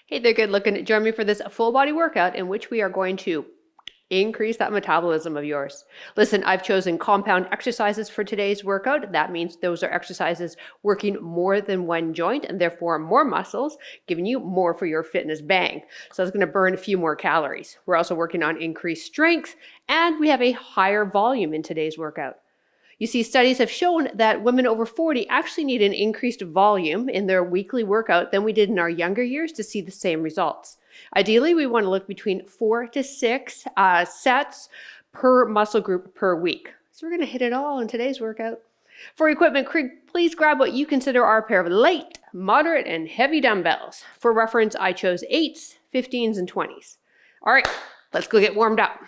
Hey there, good looking. Join me for this full body workout in which we are going to increase that metabolism of yours. Listen, I've chosen compound exercises for today's workout. That means those are exercises working more than one joint and therefore more muscles, giving you more for your fitness bang. So it's going to burn a few more calories. We're also working on increased strength, and we have a higher volume in today's workout. You see, studies have shown that women over 40 actually need an increased volume in their weekly workout than we did in our younger years to see the same results. Ideally, we want to look between 4 to 6 sets per muscle group per week. So we're going to hit it all in today's workout. For equipment, please grab what you consider our pair of light, moderate, and heavy dumbbells. For reference, I chose 8s, 15s, and 20s. All right, let's go get warmed up.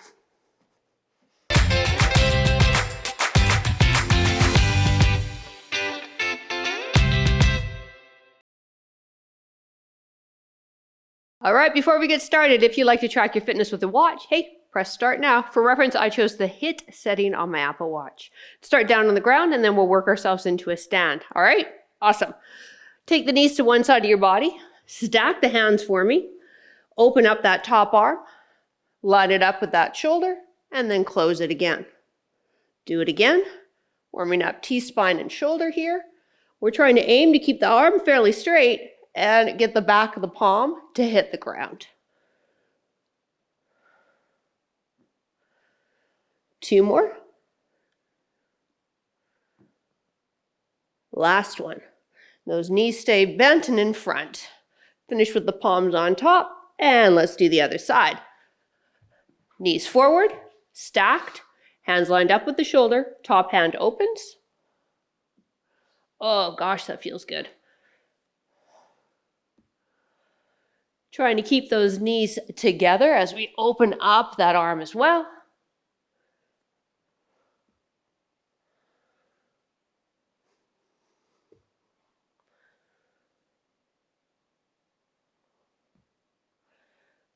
All right, before we get started, if you like to track your fitness with a watch, hey, press start now. For reference, I chose the HIT setting on my Apple Watch. Start down on the ground and then we'll work ourselves into a stand. All right, awesome. Take the knees to one side of your body, stack the hands for me, open up that top arm, line it up with that shoulder, and then close it again. Do it again, warming up T-spine and shoulder here. We're trying to aim to keep the arm fairly straight and get the back of the palm to hit the ground. 2 more. Last one. Those knees stay bent and in front. Finish with the palms on top, and let's do the other side. Knees forward, stacked, hands lined up with the shoulder, top hand opens. Oh gosh, that feels good. Trying to keep those knees together as we open up that arm as well.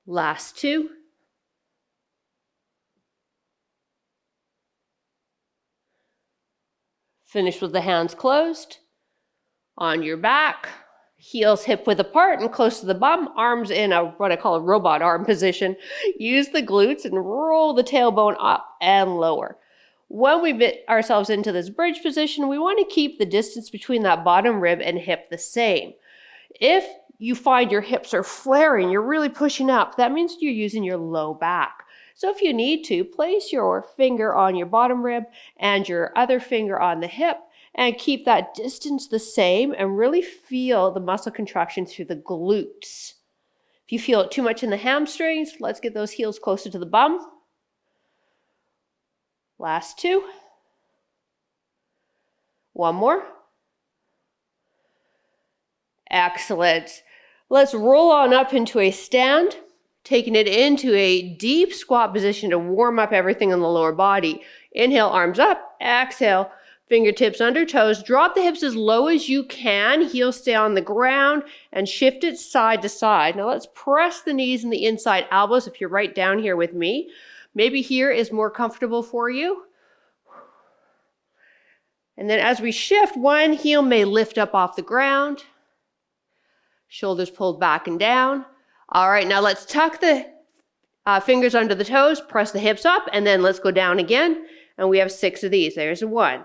Last 2. Finish with the hands closed. On your back. Heels hip width apart and close to the bum, arms in what I call a robot arm position. Use the glutes and roll the tailbone up and lower. When we get ourselves into this bridge position, we want to keep the distance between that bottom rib and hip the same. If you find your hips are flaring, you're really pushing up, that means you're using your low back. So if you need to, place your finger on your bottom rib and your other finger on the hip, and keep that distance the same and really feel the muscle contraction through the glutes. If you feel it too much in the hamstrings, let's get those heels closer to the bum. Last 2. 1 more. Excellent. Let's roll on up into a stand, taking it into a deep squat position to warm up everything in the lower body. Inhale, arms up. Exhale. Fingertips under toes, drop the hips as low as you can, heels stay on the ground, and shift it side to side. Now let's press the knees and the inside elbows if you're right down here with me. Maybe here is more comfortable for you. And then as we shift, one heel may lift up off the ground. Shoulders pulled back and down. All right, now let's tuck the fingers under the toes, press the hips up, and then let's go down again. And we have 6 of these. There's 1.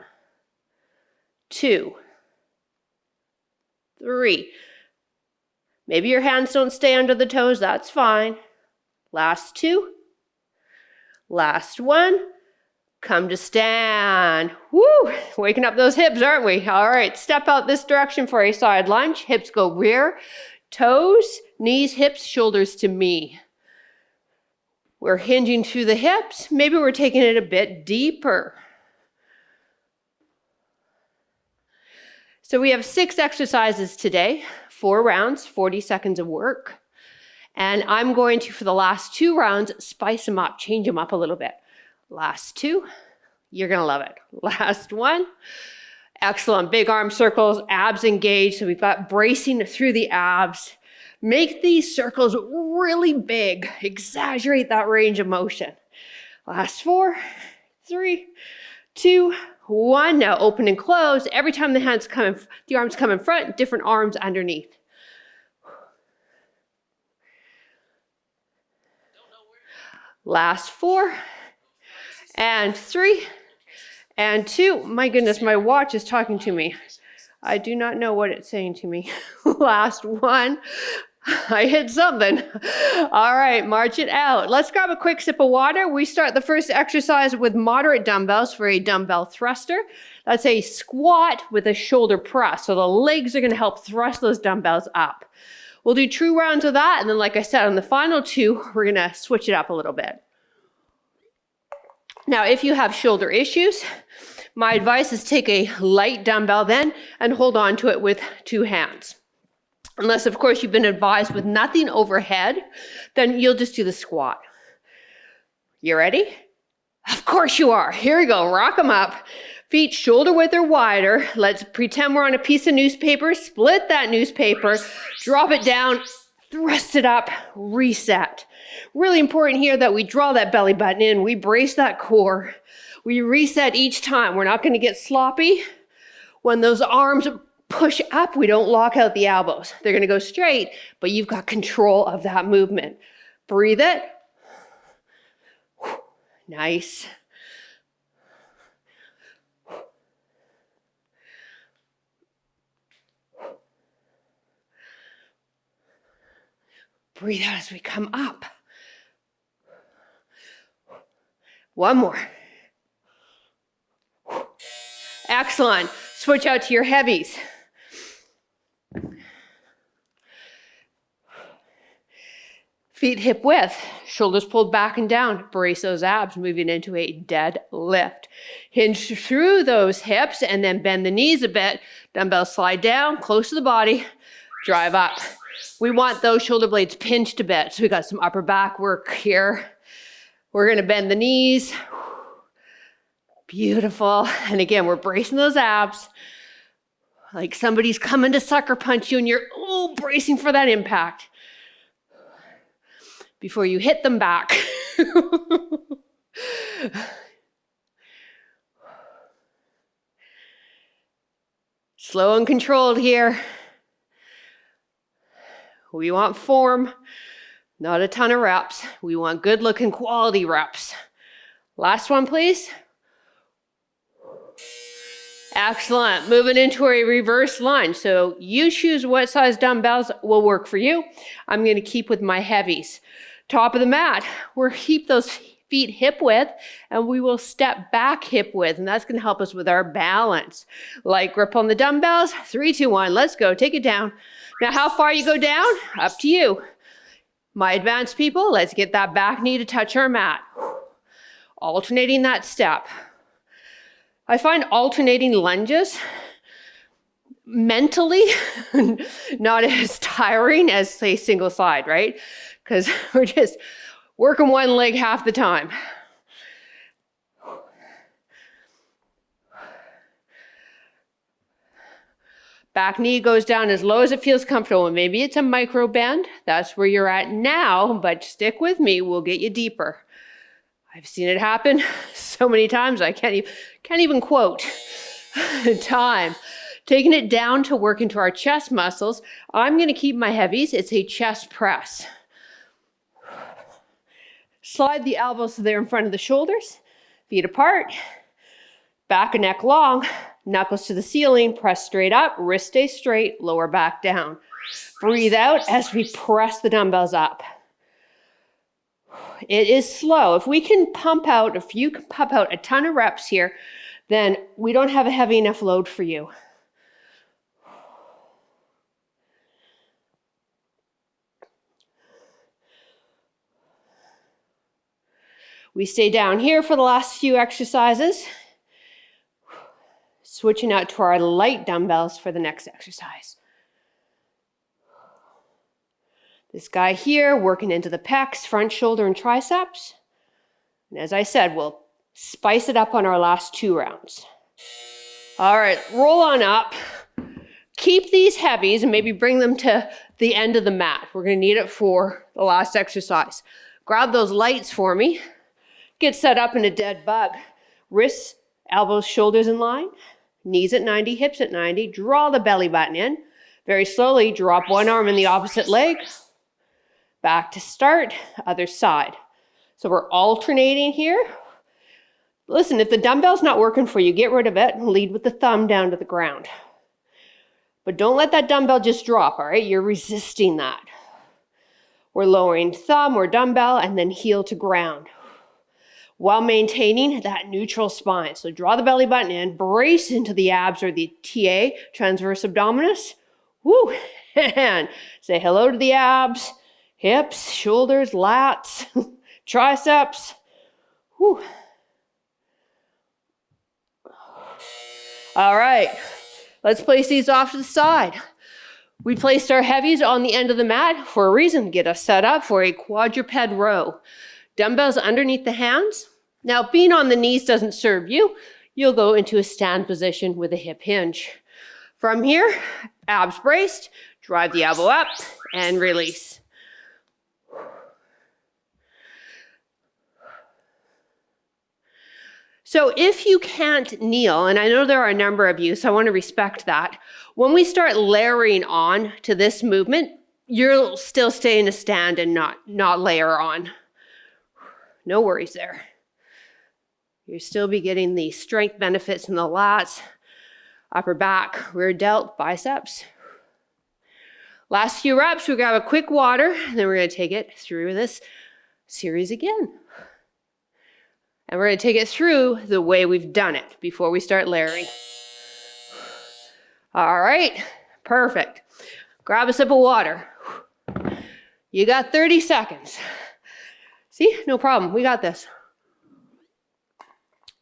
2, 3. Maybe your hands don't stay under the toes, that's fine. Last 2. Last 1. Come to stand. Woo! Waking up those hips, aren't we? All right, step out this direction for a side lunge. Hips go rear, toes, knees, hips, shoulders to me. We're hinging through the hips. Maybe we're taking it a bit deeper. So we have 6 exercises today, 4 rounds, 40 seconds of work. And I'm going to, for the last 2 rounds, spice them up, change them up a little bit. Last 2, you're gonna love it. Last 1, excellent. Big arm circles, abs engaged. So we've got bracing through the abs. Make these circles really big. Exaggerate that range of motion. Last 4, 3, 2, 1. Now open and close. Every time the arms come in front, different arms underneath. Last 4 and 3 and 2. My goodness, my watch is talking to me. I do not know what it's saying to me. Last 1. I hit something. All right, march it out. Let's grab a quick sip of water. We start the first exercise with moderate dumbbells for a dumbbell thruster. That's a squat with a shoulder press. So the legs are going to help thrust those dumbbells up. We'll do 2 rounds of that. And then, like I said, on the final 2, we're going to switch it up a little bit. Now, if you have shoulder issues, my advice is take a light dumbbell then and hold on to it with 2 hands. Unless, of course, you've been advised with nothing overhead, then you'll just do the squat. You ready? Of course you are. Here we go. Rock them up. Feet shoulder width or wider. Let's pretend we're on a piece of newspaper. Split that newspaper. Drop it down. Thrust it up. Reset. Really important here that we draw that belly button in. We brace that core. We reset each time. We're not going to get sloppy. When those arms push up, we don't lock out the elbows. They're going to go straight, but you've got control of that movement. Breathe it. Nice. Breathe out as we come up. One more. Excellent. Switch out to your heavies. Feet hip width, shoulders pulled back and down. Brace those abs, moving into a dead lift. Hinge through those hips and then bend the knees a bit. Dumbbells slide down, close to the body. Drive up. We want those shoulder blades pinched a bit. So we got some upper back work here. We're going to bend the knees. Beautiful. And again, we're bracing those abs. Like somebody's coming to sucker punch you and you're bracing for that impact before you hit them back. Slow and controlled here. We want form, not a ton of reps. We want good looking quality reps. Last one, please. Excellent. Moving into a reverse lunge. So you choose what size dumbbells will work for you. I'm going to keep with my heavies. Top of the mat. We'll keep those feet hip width and we will step back hip width. And that's going to help us with our balance. Light grip on the dumbbells. 3, 2, 1. Let's go. Take it down. Now, how far you go down? Up to you. My advanced people, let's get that back knee to touch our mat. Alternating that step. I find alternating lunges mentally not as tiring as, say, single side, right? Because we're just working one leg half the time. Back knee goes down as low as it feels comfortable. Maybe it's a micro bend. That's where you're at now, but stick with me. We'll get you deeper. I've seen it happen so many times. I can't even quote time. Taking it down to work into our chest muscles. I'm going to keep my heavies. It's a chest press. Slide the elbows so they're in front of the shoulders. Feet apart. Back and neck long. Knuckles to the ceiling. Press straight up. Wrist stay straight. Lower back down. Breathe out as we press the dumbbells up. It is slow. If you can pump out a ton of reps here, then we don't have a heavy enough load for you. We stay down here for the last few exercises. Switching out to our light dumbbells for the next exercise. This guy here working into the pecs, front shoulder, and triceps. And as I said, we'll spice it up on our last 2 rounds. All right, roll on up. Keep these heavies and maybe bring them to the end of the mat. We're going to need it for the last exercise. Grab those lights for me. Get set up in a dead bug. Wrists, elbows, shoulders in line. Knees at 90, hips at 90. Draw the belly button in. Very slowly, drop one arm in the opposite leg. Back to start, other side. So we're alternating here. Listen, if the dumbbell's not working for you, get rid of it and lead with the thumb down to the ground. But don't let that dumbbell just drop, all right? You're resisting that. We're lowering thumb or dumbbell and then heel to ground while maintaining that neutral spine. So draw the belly button in, brace into the abs or the TA, transverse abdominis. Woo! And say hello to the abs, hips, shoulders, lats, triceps. Woo! All right, let's place these off to the side. We placed our heavies on the end of the mat for a reason, get us set up for a quadruped row. Dumbbells underneath the hands. Now, being on the knees doesn't serve you. You'll go into a stand position with a hip hinge. From here, abs braced, drive the elbow up and release. So if you can't kneel, and I know there are a number of you, so I want to respect that. When we start layering on to this movement, you'll still stay in a stand and not layer on. No worries there. You'll still be getting the strength benefits in the lats, upper back, rear delt, biceps. Last few reps, we grab a quick water, and then we're going to take it through this series again. And we're going to take it through the way we've done it before we start layering. All right, perfect. Grab a sip of water. You got 30 seconds. See, no problem, we got this.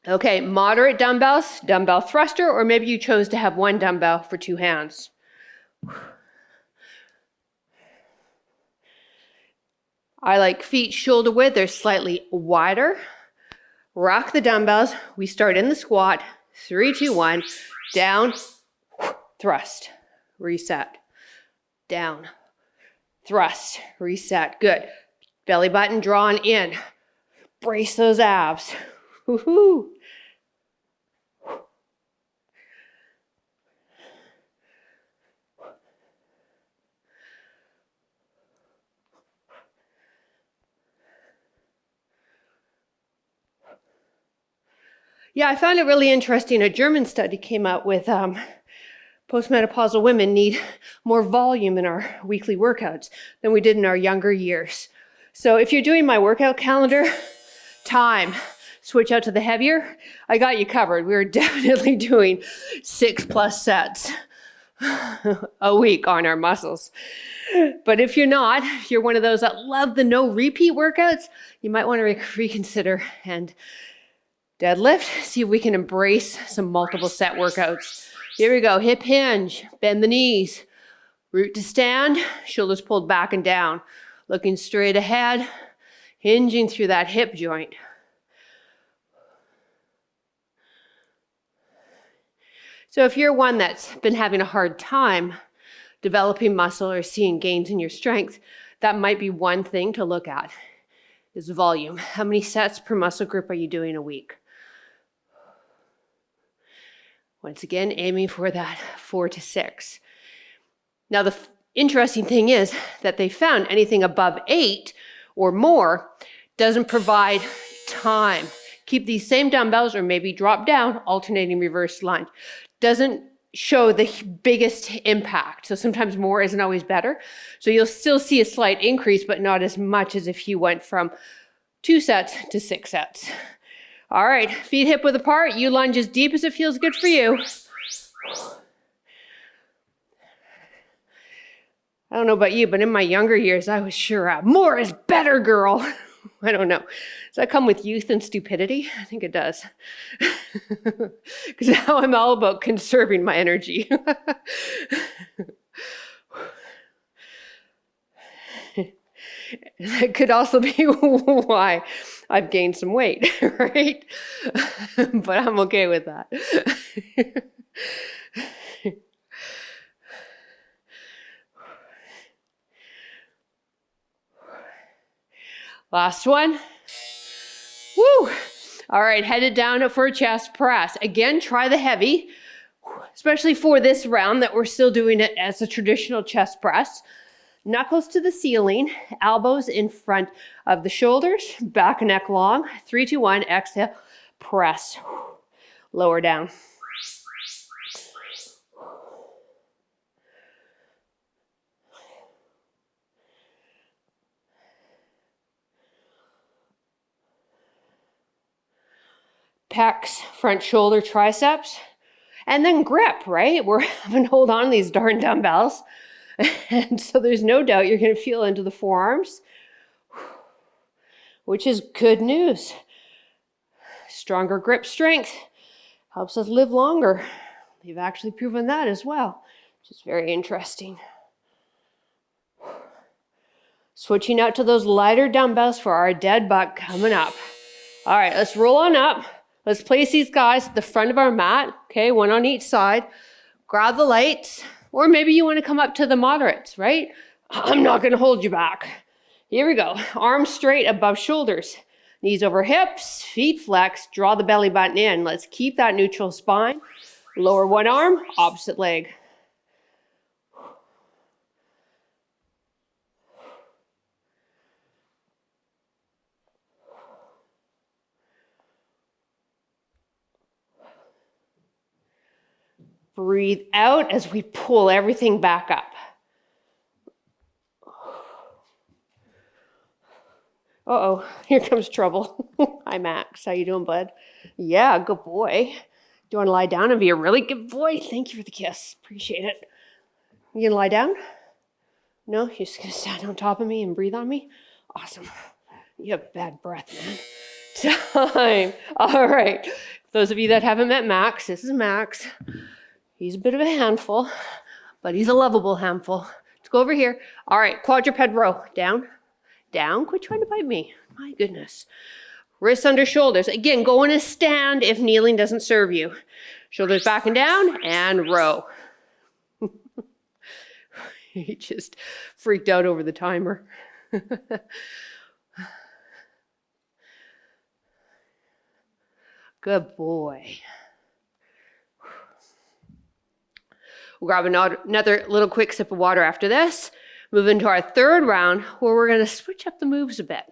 Okay, moderate dumbbells, dumbbell thruster, or maybe you chose to have one dumbbell for two hands. I like feet shoulder width, they're slightly wider. Rock the dumbbells. We start in the squat. 3, 2, 1. Down, thrust, reset. Down, thrust, reset. Good. Belly button drawn in. Brace those abs. Woohoo. Yeah, I found it really interesting. A German study came out with postmenopausal women need more volume in our weekly workouts than we did in our younger years. So if you're doing my workout calendar, time, switch out to the heavier. I got you covered. We're definitely doing 6+ sets a week on our muscles. But if you're not, if you're one of those that love the no repeat workouts, you might want to reconsider and deadlift, see if we can embrace some multiple set workouts. Here we go, hip hinge, bend the knees, root to stand, shoulders pulled back and down, looking straight ahead, hinging through that hip joint. So if you're one that's been having a hard time developing muscle or seeing gains in your strength, that might be one thing to look at, is volume. How many sets per muscle group are you doing a week? Once again, aiming for that 4 to 6. Now, the interesting thing is that they found anything above 8 or more doesn't provide time. Keep these same dumbbells or maybe drop down, alternating reverse lunge. Doesn't show the biggest impact. So sometimes more isn't always better. So you'll still see a slight increase, but not as much as if you went from 2 sets to 6 sets. All right, feet hip width apart. You lunge as deep as it feels good for you. I don't know about you, but in my younger years, I was sure more is better, girl. I don't know. Does that come with youth and stupidity? I think it does. Because now I'm all about conserving my energy. That could also be why I've gained some weight, right? But I'm okay with that. Last one. Woo! All right, headed down for a chest press. Again, try the heavy, especially for this round that we're still doing it as a traditional chest press. Knuckles to the ceiling, elbows in front of the shoulders, back and neck long. 3, 2, 1, exhale, press. Lower down. Pecs, front shoulder, triceps, and then grip, right? We're having to hold on to these darn dumbbells. And so there's no doubt you're going to feel into the forearms, which is good news. Stronger grip strength helps us live longer. They've actually proven that as well, which is very interesting. Switching out to those lighter dumbbells for our dead buck coming up. All right, let's roll on up. Let's place these guys at the front of our mat, okay, one on each side. Grab the lights, or maybe you want to come up to the moderates, right? I'm not going to hold you back. Here we go. Arms straight above shoulders. Knees over hips, feet flex, draw the belly button in. Let's keep that neutral spine. Lower one arm, opposite leg. Breathe out as we pull everything back up. Uh-oh, here comes trouble. Hi, Max. How you doing, bud? Yeah, good boy. Do you want to lie down and be a really good boy? Thank you for the kiss. Appreciate it. You gonna lie down? No? You're just gonna stand on top of me and breathe on me? Awesome. You have bad breath, man. Time. All right. Those of you that haven't met Max, this is Max. He's a bit of a handful, but he's a lovable handful. Let's go over here. All right, quadruped row. Down, down. Quit trying to bite me. My goodness. Wrists under shoulders. Again, go in a stand if kneeling doesn't serve you. Shoulders back and down, and row. He just freaked out over the timer. Good boy. We'll grab another little quick sip of water after this. Move into our third round where we're going to switch up the moves a bit.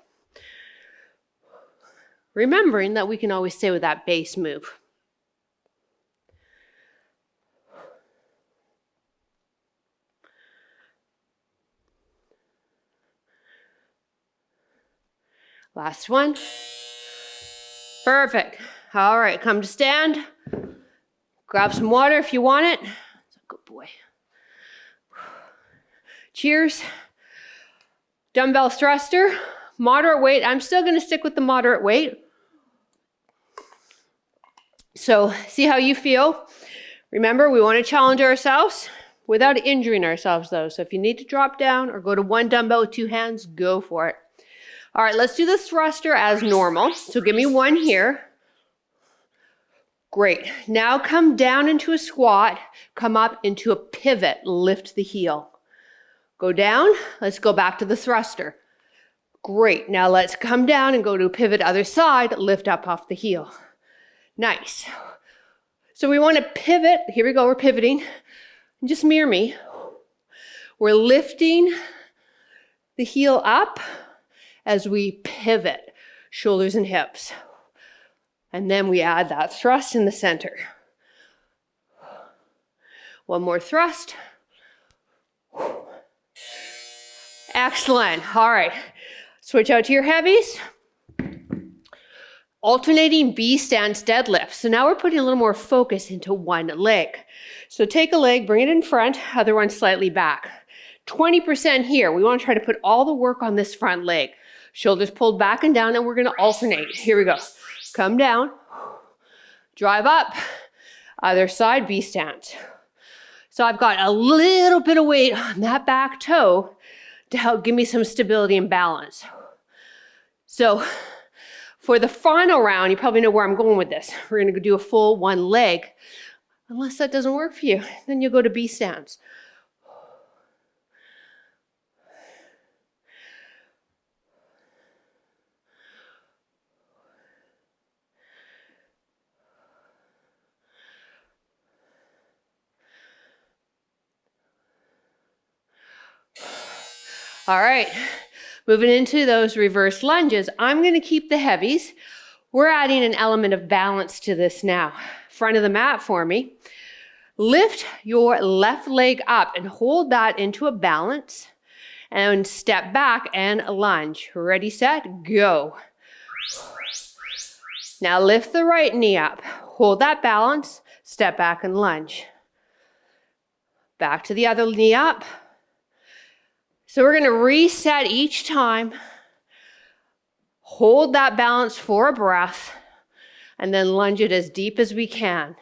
Remembering that we can always stay with that base move. Last one. Perfect. All right, come to stand. Grab some water if you want it. Good boy. Cheers. Dumbbell thruster, moderate weight. I'm still going to stick with the moderate weight. So see how you feel. Remember, we want to challenge ourselves without injuring ourselves though. So if you need to drop down or go to one dumbbell with two hands, go for it. All right, let's do the thruster as normal. So give me one here. Great. Now come down into a squat, come up into a pivot, lift the heel. Go down, let's go back to the thruster. Great. Now let's come down and go to a pivot other side, lift up off the heel. Nice. So we want to pivot. Here we go, we're pivoting. Just mirror me. We're lifting the heel up as we pivot, shoulders and hips. And then we add that thrust in the center. One more thrust. Excellent. All right. Switch out to your heavies. Alternating B stance deadlift. So now we're putting a little more focus into one leg. So take a leg, bring it in front, other one slightly back. 20% here. We want to try to put all the work on this front leg. Shoulders pulled back and down, and we're going to alternate. Here we go. Come down, drive up, other side, B stance. So I've got a little bit of weight on that back toe to help give me some stability and balance. So for the final round, you probably know where I'm going with this. We're going to do a full one leg. Unless that doesn't work for you, then you'll go to B stance. All right, moving into those reverse lunges. I'm going to keep the heavies. We're adding an element of balance to this now. Front of the mat for me. Lift your left leg up and hold that into a balance. And step back and lunge. Ready, set, go. Now lift the right knee up. Hold that balance. Step back and lunge. Back to the other knee up. So we're going to reset each time. Hold that balance for a breath. And then lunge it as deep as we can.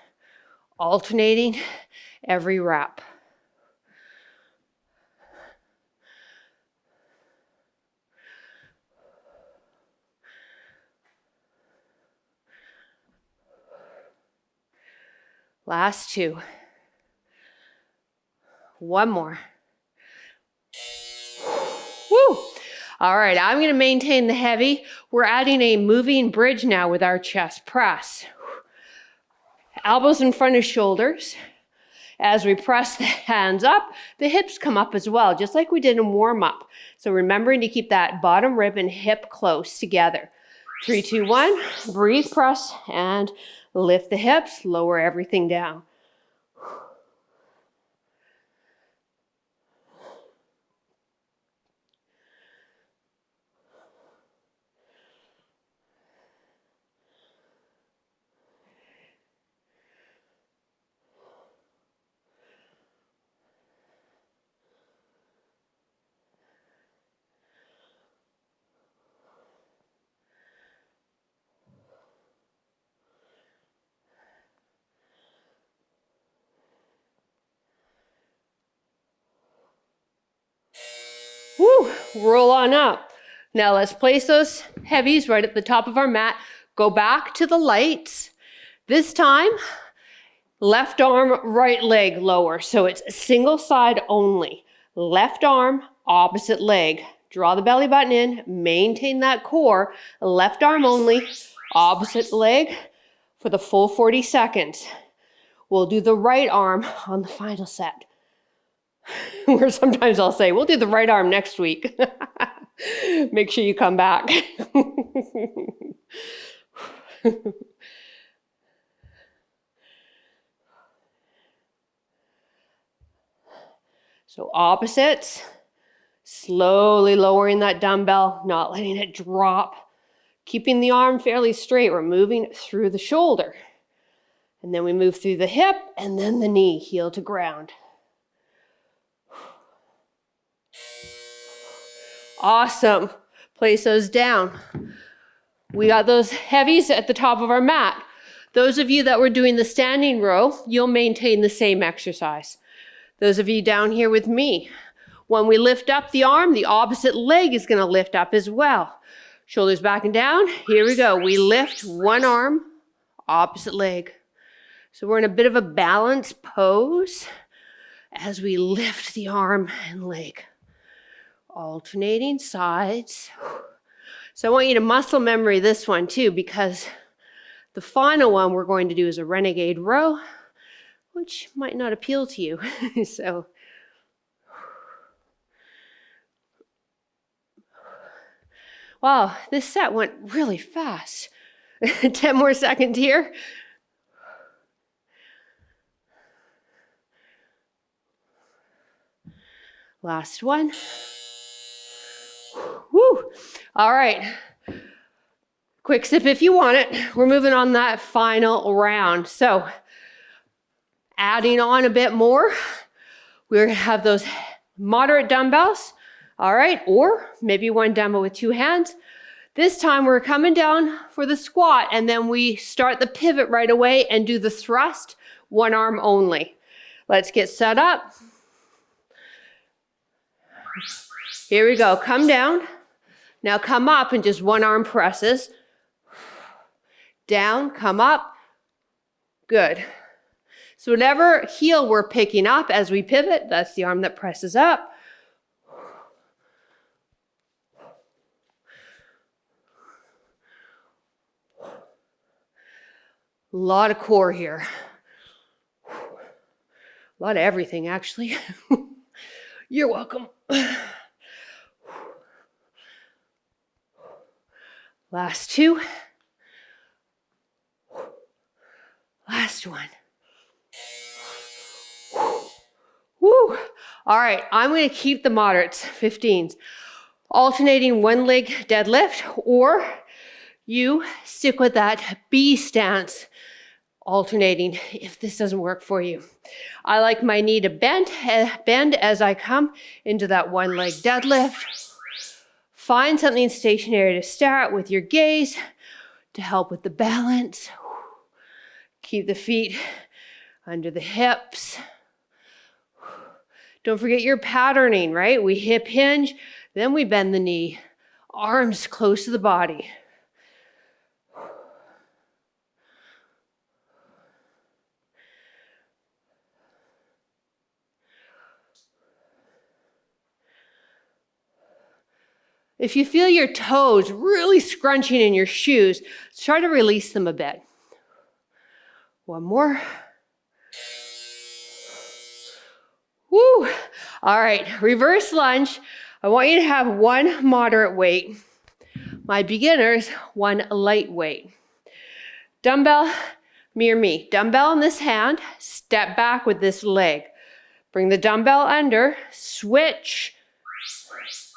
Alternating every rep. Last two. One more. Woo! All right, I'm going to maintain the heavy. We're adding a moving bridge now with our chest press. Elbows in front of shoulders. As we press the hands up, the hips come up as well, just like we did in warm-up. So remembering to keep that bottom rib and hip close together. 3, 2, 1. Breathe, press, and lift the hips. Lower everything down. Woo, roll on up. Now let's place those heavies right at the top of our mat. Go back to the lights. This time, left arm, right leg lower. So it's single side only. Left arm, opposite leg. Draw the belly button in, maintain that core. Left arm only, opposite leg for the full 40 seconds. We'll do the right arm on the final set. Where sometimes I'll say, we'll do the right arm next week. Make sure you come back. So opposites, slowly lowering that dumbbell, not letting it drop. Keeping the arm fairly straight, we're moving it through the shoulder. And then we move through the hip and then the knee, heel to ground. Awesome. Place those down. We got those heavies at the top of our mat. Those of you that were doing the standing row, you'll maintain the same exercise. Those of you down here with me, when we lift up the arm, the opposite leg is going to lift up as well. Shoulders back and down. Here we go. We lift one arm, opposite leg. So we're in a bit of a balanced pose as we lift the arm and leg. Alternating sides. So I want you to muscle memory this one too, because the final one we're going to do is a renegade row, which might not appeal to you. So wow, this set went really fast. 10 more seconds here. Last one. Woo! All right. Quick sip if you want it. We're moving on that final round. So adding on a bit more, we're going to have those moderate dumbbells. All right. Or maybe one dumbbell with 2 hands. This time we're coming down for the squat and then we start the pivot right away and do the thrust, one arm only. Let's get set up. Here we go. Come down. Now come up and just one arm presses. Down, come up. Good. So whatever heel we're picking up as we pivot, that's the arm that presses up. A lot of core here. A lot of everything, actually. You're welcome. Last 2. Last 1. Woo. All right, I'm going to keep the moderates, 15s. Alternating one leg deadlift, or you stick with that B stance, alternating if this doesn't work for you. I like my knee to bend as I come into that one leg deadlift. Find something stationary to start with your gaze to help with the balance. Keep the feet under the hips. Don't forget your patterning, right? We hip hinge, then we bend the knee. Arms close to the body. If you feel your toes really scrunching in your shoes, try to release them a bit. 1 more. Woo! All right, reverse lunge. I want you to have 1 moderate weight. My beginners, 1 light weight. Dumbbell, mirror me. Dumbbell in this hand, step back with this leg. Bring the dumbbell under, switch.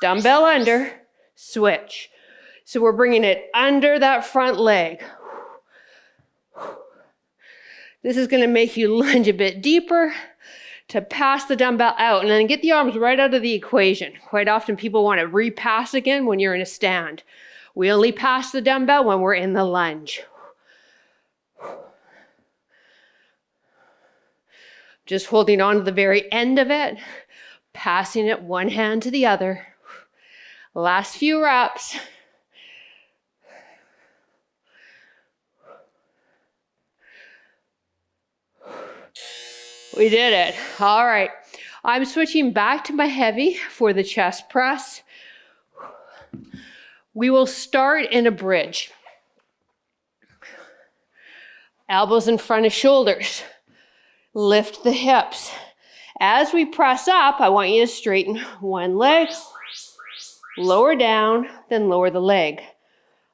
Dumbbell under, switch. So we're bringing it under that front leg. This is going to make you lunge a bit deeper to pass the dumbbell out and then get the arms right out of the equation. Quite often people want to repass again when you're in a stand. We only pass the dumbbell when we're in the lunge. Just holding on to the very end of it, passing it one hand to the other. Last few reps. We did it. All right. I'm switching back to my heavy for the chest press. We will start in a bridge. Elbows in front of shoulders. Lift the hips. As we press up, I want you to straighten one leg, lower down, then lower the leg.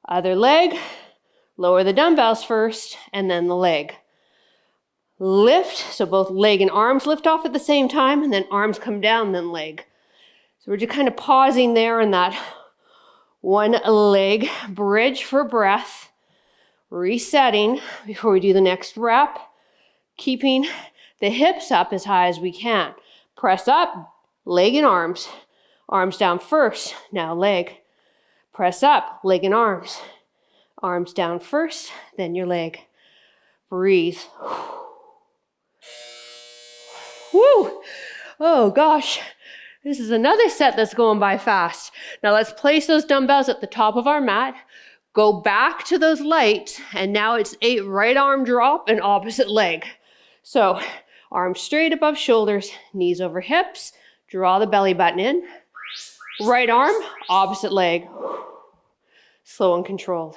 Other leg, lower the dumbbells first, and then the leg. Lift, so both leg and arms lift off at the same time, and then arms come down, then leg. So we're just kind of pausing there in that one leg bridge for breath, resetting before we do the next rep, keeping the hips up as high as we can. Press up, leg and arms. Arms down first, now leg. Press up, leg and arms. Arms down first, then your leg. Breathe. Woo! Oh gosh, this is another set that's going by fast. Now let's place those dumbbells at the top of our mat. Go back to those lights, and now it's 8 right arm drop and opposite leg. So arms straight above shoulders, knees over hips, draw the belly button in. Right arm, opposite leg. Slow and controlled.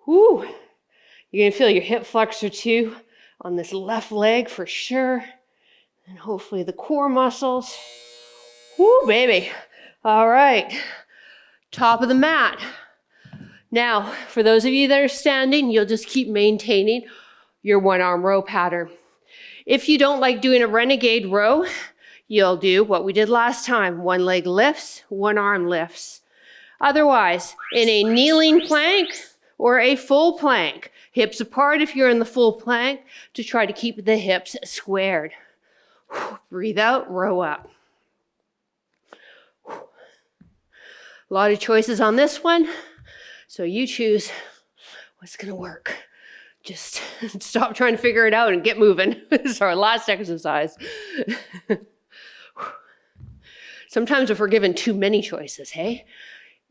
Woo! You're going to feel your hip flexor too on this left leg for sure. And hopefully the core muscles. Woo, baby. All right. Top of the mat. Now, for those of you that are standing, you'll just keep maintaining your one arm row pattern. If you don't like doing a renegade row, you'll do what we did last time. One leg lifts, one arm lifts. Otherwise, in a kneeling plank, or a full plank. Hips apart if you're in the full plank to try to keep the hips squared. Breathe out, row up. A lot of choices on this one, so you choose what's gonna work. Just stop trying to figure it out and get moving. This is our last exercise. Sometimes if we're given too many choices, hey?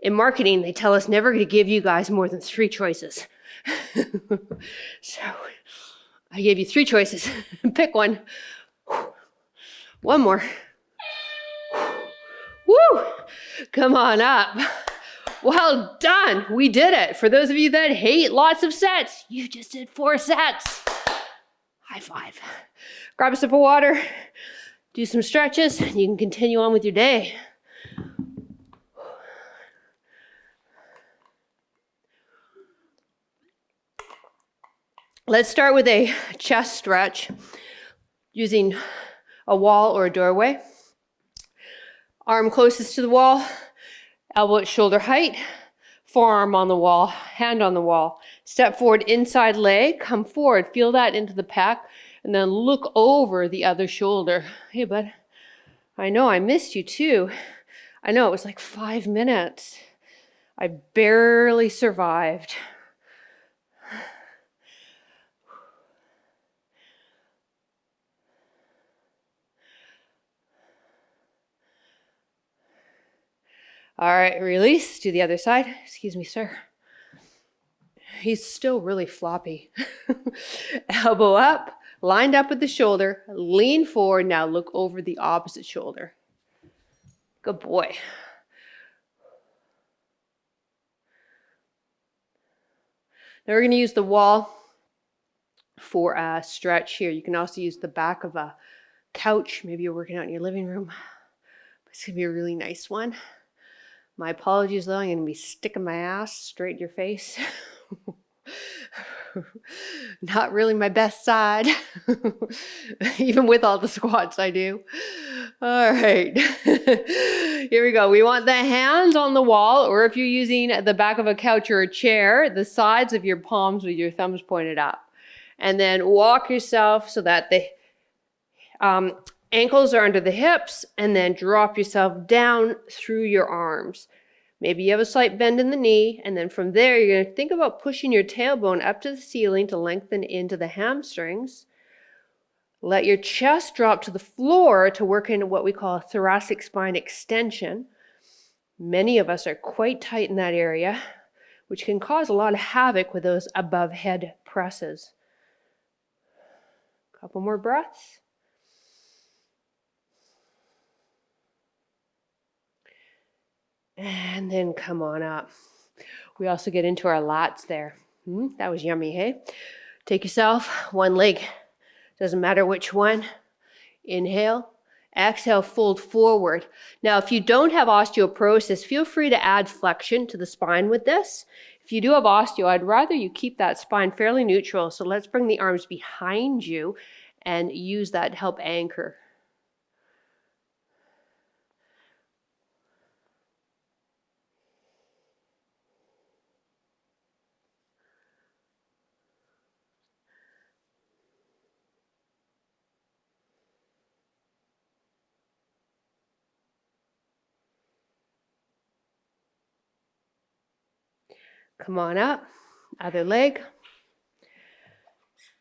In marketing, they tell us never to give you guys more than 3 choices. So I gave you 3 choices. Pick one. One more. Woo! Come on up. Well done. We did it. For those of you that hate lots of sets, you just did 4 sets. High five. Grab a sip of water. Do some stretches. And you can continue on with your day. Let's start with a chest stretch using a wall or a doorway. Arm closest to the wall, elbow at shoulder height, forearm on the wall, hand on the wall. Step forward, inside leg, come forward, feel that into the pec, and then look over the other shoulder. Hey, bud, I know I missed you too. I know it was like 5 minutes. I barely survived. All right, release. Do the other side. Excuse me, sir. He's still really floppy. Elbow up, lined up with the shoulder. Lean forward. Now look over the opposite shoulder. Good boy. Now we're going to use the wall for a stretch here. You can also use the back of a couch. Maybe you're working out in your living room. It's going to be a really nice one. My apologies, though. I'm going to be sticking my ass straight in your face. Not really my best side. Even with all the squats I do. All right. Here we go. We want the hands on the wall, or if you're using the back of a couch or a chair, the sides of your palms with your thumbs pointed up. And then walk yourself so that the ankles are under the hips, and then drop yourself down through your arms. Maybe you have a slight bend in the knee, and then from there, you're going to think about pushing your tailbone up to the ceiling to lengthen into the hamstrings. Let your chest drop to the floor to work into what we call a thoracic spine extension. Many of us are quite tight in that area, which can cause a lot of havoc with those above head presses. Couple more breaths. And then come on up. We also get into our lats there. That was yummy, hey? Take yourself, one leg. Doesn't matter which one. Inhale. Exhale, fold forward. Now, if you don't have osteoporosis, feel free to add flexion to the spine with this. If you do have osteo, I'd rather you keep that spine fairly neutral. So let's bring the arms behind you and use that to help anchor. Come on up, other leg.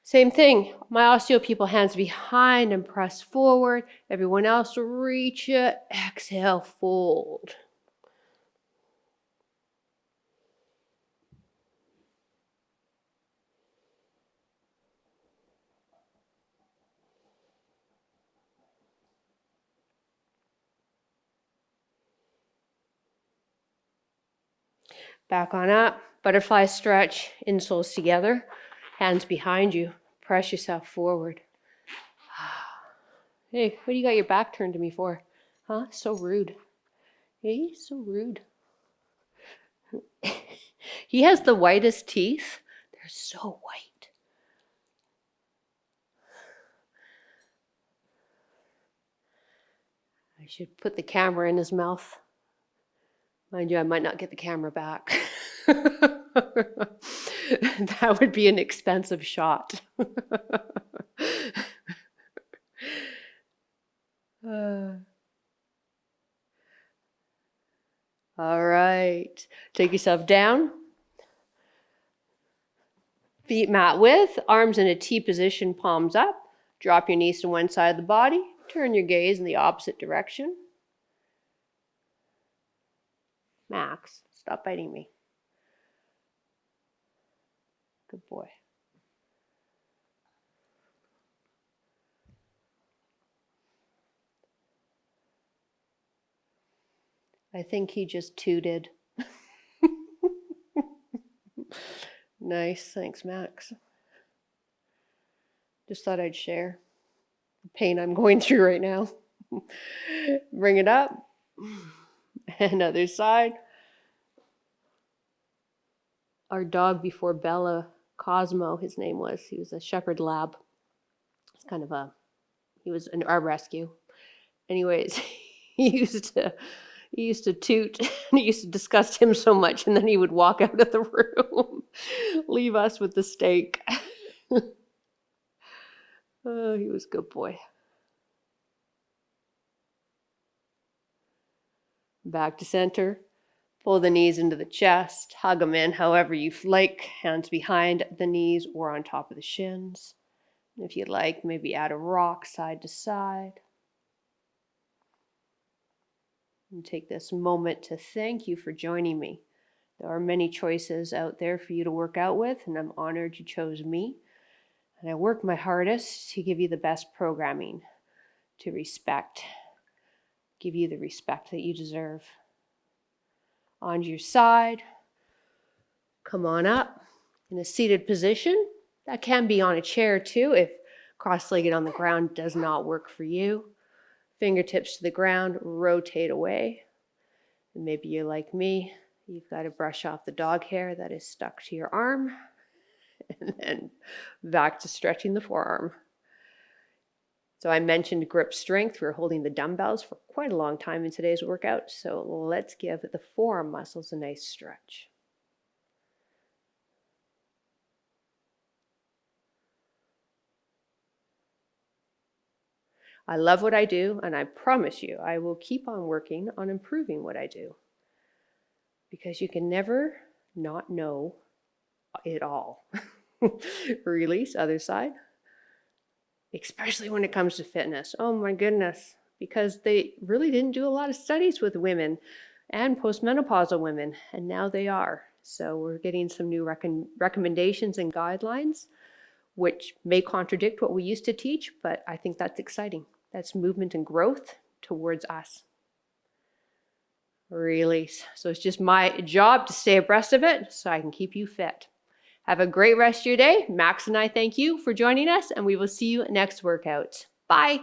Same thing, my osteo people, hands behind and press forward. Everyone else reach it, exhale, fold. Back on up, butterfly stretch, insoles together, hands behind you, press yourself forward. Hey, what do you got your back turned to me for? Huh? So rude. Hey, so rude. He has the whitest teeth. They're so white. I should put the camera in his mouth. Mind you, I might not get the camera back. That would be an expensive shot. All right. Take yourself down. Feet mat width, arms in a T position, palms up. Drop your knees to one side of the body. Turn your gaze in the opposite direction. Max, Stop biting me. Good boy. I think he just tooted. Nice. Thanks, Max. Just thought I'd share the pain I'm going through right now. Bring it up. And other side. Our dog before Bella, Cosmo, his name was. He was a shepherd lab. It's kind of he was our rescue. Anyways, he used to toot, and it used to disgust him so much, and then he would walk out of the room, leave us with the steak. Oh, he was a good boy. Back to center. Pull the knees into the chest, hug them in however you like, hands behind the knees or on top of the shins. If you'd like, maybe add a rock side to side. And take this moment to thank you for joining me. There are many choices out there for you to work out with, and I'm honored you chose me. And I work my hardest to give you the best programming, to give you the respect that you deserve. On your side, come on up in a seated position. That can be on a chair too if cross-legged on the ground does not work for you. Fingertips to the ground, rotate away. And maybe you're like me, you've got to brush off the dog hair that is stuck to your arm. And then back to stretching the forearm. So I mentioned grip strength. We're holding the dumbbells for quite a long time in today's workout. So let's give the forearm muscles a nice stretch. I love what I do, and I promise you I will keep on working on improving what I do. Because you can never not know it all. Release, other side. Especially when it comes to fitness. Oh my goodness. Because they really didn't do a lot of studies with women and postmenopausal women, and now they are. So we're getting some new recommendations and guidelines, which may contradict what we used to teach, but I think that's exciting. That's movement and growth towards us. Release. So it's just my job to stay abreast of it so I can keep you fit. Have a great rest of your day. Max and I thank you for joining us, and we will see you next workout. Bye.